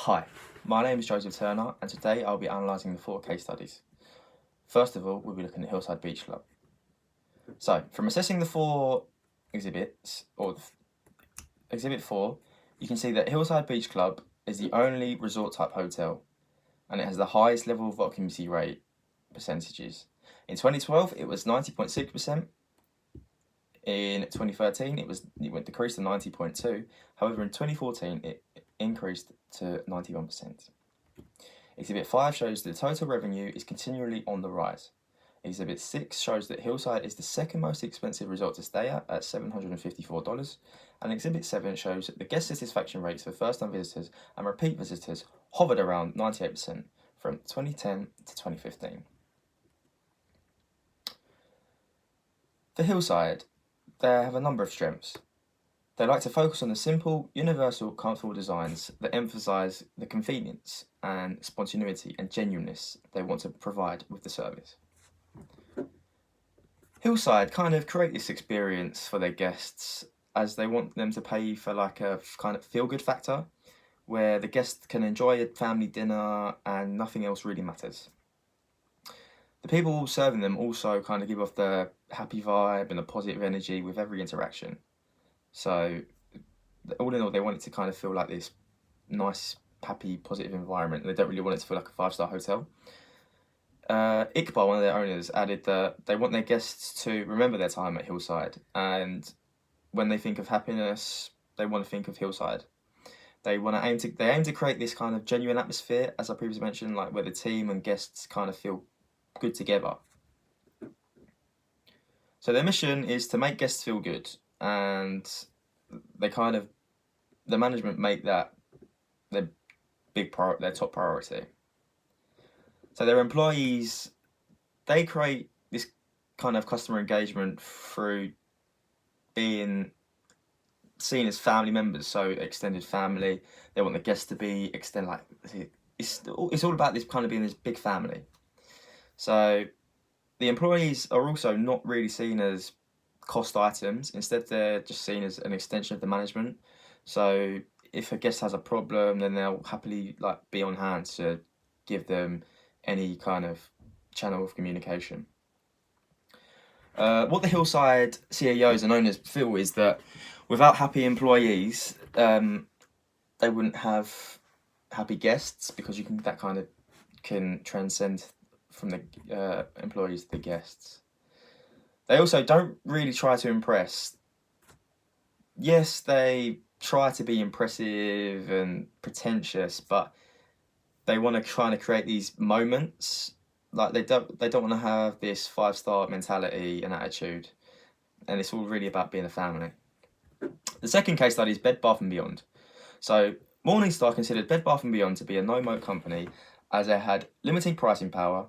Hi, my name is Joseph Turner, and today I'll be analysing the 4 case studies. First of all, we'll be looking at Hillside Beach Club. So, from assessing the 4 exhibits, Exhibit 4, you can see that Hillside Beach Club is the only resort-type hotel, and it has the highest level of occupancy rate percentages. In 2012, it was 90.6%. In 2013, it decreased to 90.2%. However, in 2014, it increased to 91%. Exhibit 5 shows that the total revenue is continually on the rise. Exhibit 6 shows that Hillside is the second most expensive resort to stay at $754. And Exhibit 7 shows that the guest satisfaction rates for first-time visitors and repeat visitors hovered around 98% from 2010 to 2015. For Hillside, they have a number of strengths. They like to focus on the simple, universal, comfortable designs that emphasise the convenience and spontaneity and genuineness they want to provide with the service. Hillside kind of create this experience for their guests as they want them to pay for like a kind of feel-good factor where the guest can enjoy a family dinner and nothing else really matters. The people serving them also kind of give off the happy vibe and the positive energy with every interaction. So, all in all, they want it to kind of feel like this nice, happy, positive environment. They don't really want it to feel like a 5-star hotel. Iqbal, one of their owners, added that they want their guests to remember their time at Hillside, and when they think of happiness, they want to think of Hillside. They aim to create this kind of genuine atmosphere, as I previously mentioned, like where the team and guests kind of feel good together. So their mission is to make guests feel good, and the management make that their top priority. So their employees, they create this kind of customer engagement through being seen as family members, so extended family. They want the guests to be extended, like it's all about this kind of being this big family. So the employees are also not really seen as cost items. Instead, they're just seen as an extension of the management. So if a guest has a problem, then they'll happily be on hand to give them any kind of channel of communication. What the Hillside CEOs and owners feel is that without happy employees, they wouldn't have happy guests, because that kind of can transcend from the employees to the guests. They also don't really try to impress. Yes, they try to be impressive and pretentious, but they want to try to create these moments. Like they don't want to have this 5-star mentality and attitude, and it's all really about being a family. The second case study is Bed Bath & Beyond. So Morningstar considered Bed Bath & Beyond to be a no-moat company as they had limited pricing power,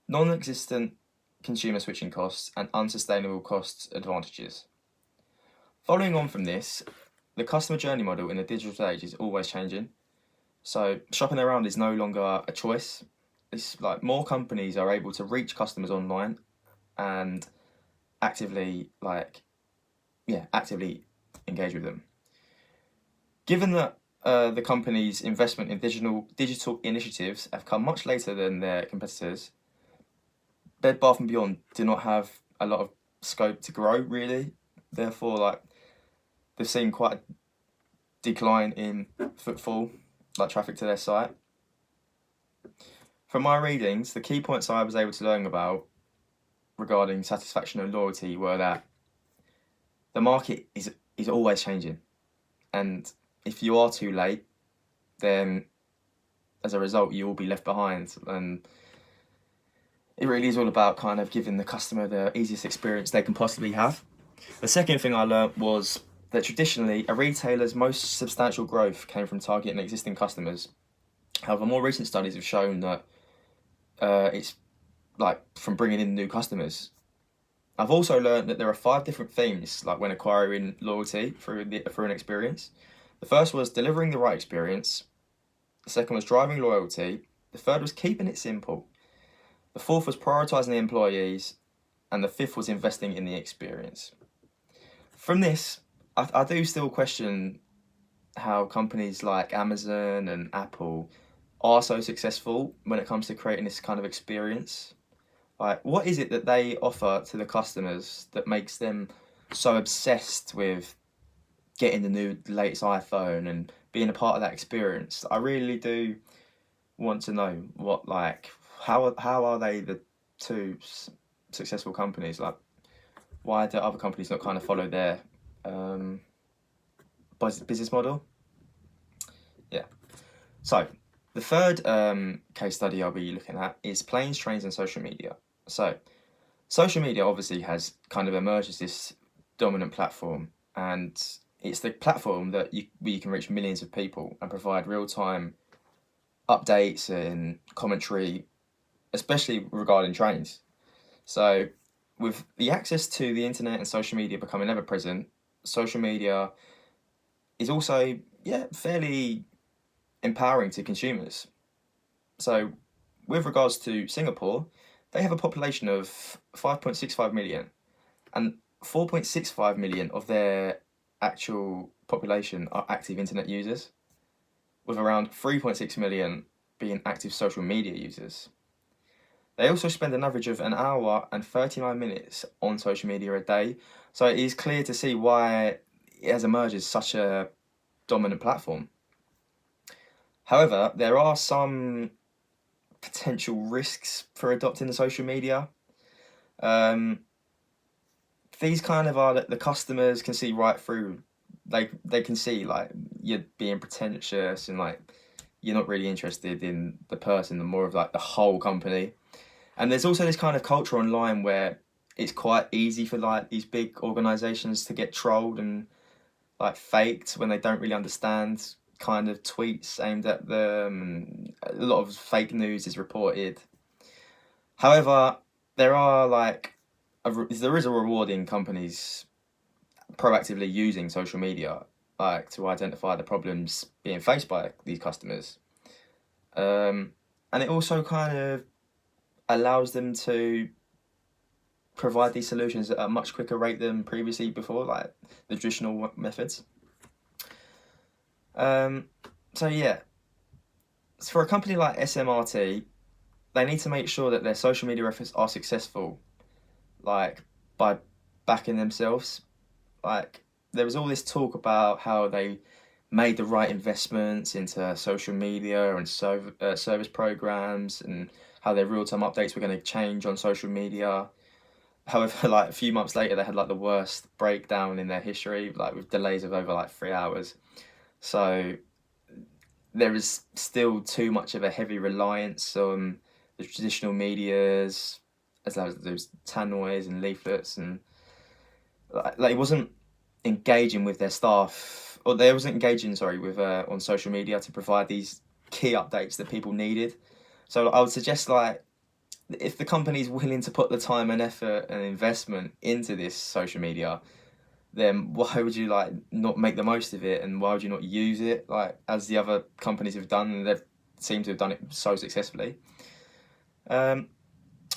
non-existent consumer switching costs, and unsustainable cost advantages. Following on from this, the customer journey model in the digital age is always changing. So shopping around is no longer a choice. It's like more companies are able to reach customers online and actively engage with them. Given that the company's investment in digital initiatives have come much later than their competitors, Bed Bath & Beyond do not have a lot of scope to grow, really. Therefore, they've seen quite a decline in footfall, traffic to their site. From my readings, the key points I was able to learn about regarding satisfaction and loyalty were that the market is always changing, and if you are too late, then as a result you will be left behind, and it really is all about kind of giving the customer the easiest experience they can possibly have. The second thing I learnt was that traditionally a retailer's most substantial growth came from targeting existing customers. However, more recent studies have shown that it's from bringing in new customers. I've also learned that there are 5 different themes when acquiring loyalty through an experience. The first was delivering the right experience. The second was driving loyalty. The third was keeping it simple. The fourth was prioritising the employees. And the fifth was investing in the experience. From this, I do still question how companies like Amazon and Apple are so successful when it comes to creating this kind of experience. Like, what is it that they offer to the customers that makes them so obsessed with getting the new latest iPhone and being a part of that experience? I really do want to know what, like, how are they the two successful companies? Like, why do other companies not kind of follow their um, business model? Yeah. So the third case study I'll be looking at is planes, trains, and social media. So social media obviously has kind of emerged as this dominant platform, and it's the platform that where you can reach millions of people and provide real time updates and commentary, especially regarding trains. So, with the access to the internet and social media becoming ever present, social media is also, yeah, fairly empowering to consumers. So, with regards to Singapore, they have a population of 5.65 million, and 4.65 million of their actual population are active internet users, with around 3.6 million being active social media users. They also spend an average of an hour and 39 minutes on social media a day, so it is clear to see why it has emerged as such a dominant platform. However, there are some potential risks for adopting the social media. Um, these kind of are that the customers can see right through. They can see like you're being pretentious and like you're not really interested in the person, and more of like the whole company. And there's also this kind of culture online where it's quite easy for like these big organizations to get trolled and like faked when they don't really understand kind of tweets aimed at them, and a lot of fake news is reported. However, there are like there is a reward in companies proactively using social media like to identify the problems being faced by these customers. And it also kind of allows them to provide these solutions at a much quicker rate than previously before, like the traditional methods. Um, so yeah, for a company like SMRT, they need to make sure that their social media efforts are successful, like by backing themselves. Like there was all this talk about how they made the right investments into social media and service programs, and how their real time updates were going to change on social media. However, like a few months later, they had like the worst breakdown in their history, like with delays of over like 3 hours. So there is still too much of a heavy reliance on the traditional medias, as well as those tannoys and leaflets, and like it wasn't engaging with their staff, or they wasn't engaging, sorry, with on social media to provide these key updates that people needed. So I would suggest like if the company's willing to put the time and effort and investment into this social media, then why would you like not make the most of it, and why would you not use it like as the other companies have done, and they've seemed to have done it so successfully. Um,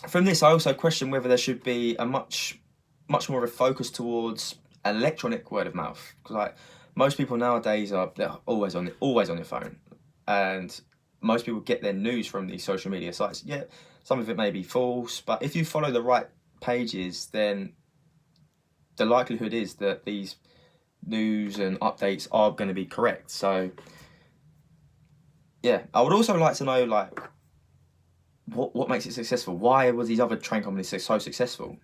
from this, I also question whether there should be a much more of a focus towards electronic word of mouth, because like most people nowadays are they're always on their phone, and most people get their news from these social media sites. Yeah, some of it may be false, but if you follow the right pages, then the likelihood is that these news and updates are going to be correct. So yeah, I would also like to know like what makes it successful. Why was these other train companies so successful?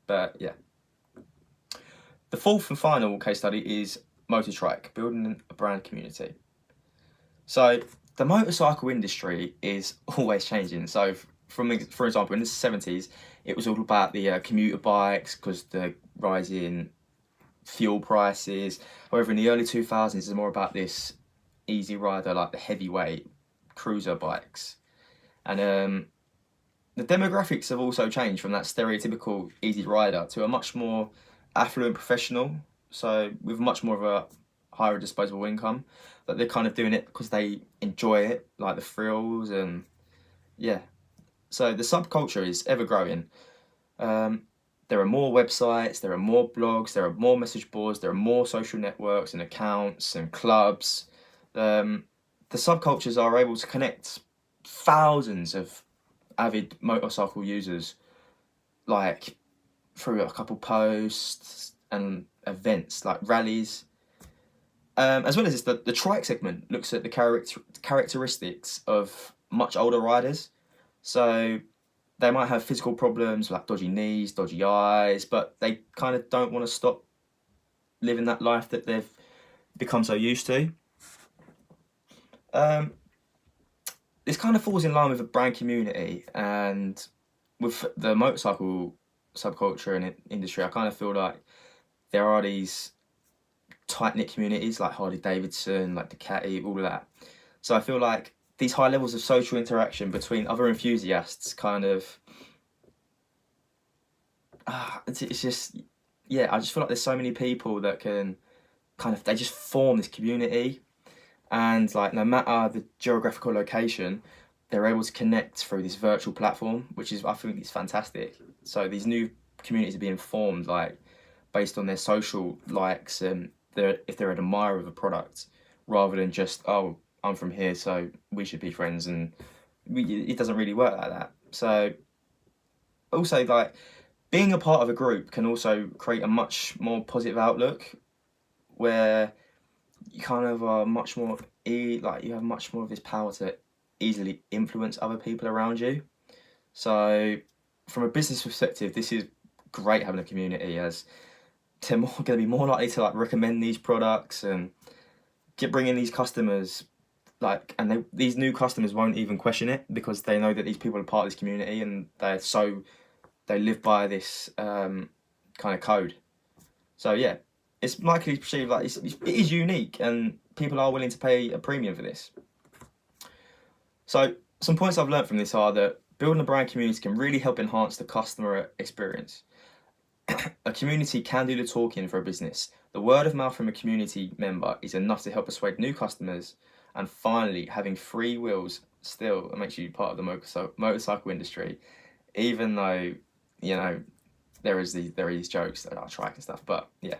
But yeah, the fourth and final case study is Motortrike, building a brand community. So the motorcycle industry is always changing. So for example, in the 70s, it was all about the commuter bikes because the rise in fuel prices. However, in the early 2000s, it's more about this easy rider, like the heavyweight cruiser bikes. And the demographics have also changed from that stereotypical easy rider to a much more affluent professional. So with much more of a higher disposable income, that they're kind of doing it because they enjoy it, like the thrills, and yeah. So the subculture is ever growing. Um, there are more websites, there are more blogs, there are more message boards, there are more social networks and accounts and clubs. The subcultures are able to connect thousands of avid motorcycle users, like through a couple posts and events like rallies. As well as this, the trike segment looks at the characteristics of much older riders. So they might have physical problems like dodgy knees, dodgy eyes, but they kind of don't want to stop living that life that they've become so used to. This kind of falls in line with the brand community and with the motorcycle subculture and industry. I kind of feel like there are these tight-knit communities like Harley Davidson, like Ducati, all of that. So I feel like these high levels of social interaction between other enthusiasts kind of it's just, yeah, I just feel like there's so many people that can they just form this community, and like no matter the geographical location, they're able to connect through this virtual platform, which is, I think, it's fantastic. So these new communities are being formed like based on their social likes and if they're an admirer of a product, rather than just, oh, I'm from here, so we should be friends, and it doesn't really work like that. So also, like, being a part of a group can also create a much more positive outlook, where you kind of are much more like you have much more of this power to easily influence other people around you. So from a business perspective, this is great having a community, as they're going to be more likely to like recommend these products and bring in these customers, like, and these new customers won't even question it because they know that these people are part of this community and they live by this kind of code. So yeah, it's likely to perceive like it is unique, and people are willing to pay a premium for this. So some points I've learned from this are that building a brand community can really help enhance the customer experience. A community can do the talking for a business. The word of mouth from a community member is enough to help persuade new customers. And finally, having free wheels still makes you part of the motorcycle industry, even though, you know, there are these jokes that are trike and stuff. But yeah,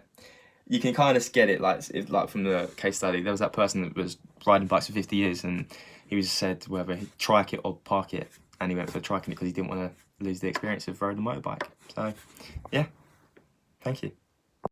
you can kind of get it, like from the case study. There was that person that was riding bikes for 50 years, and he was said whether he'd trike it or park it, and he went for triking it because he didn't want to lose the experience of riding a motorbike. So yeah, thank you.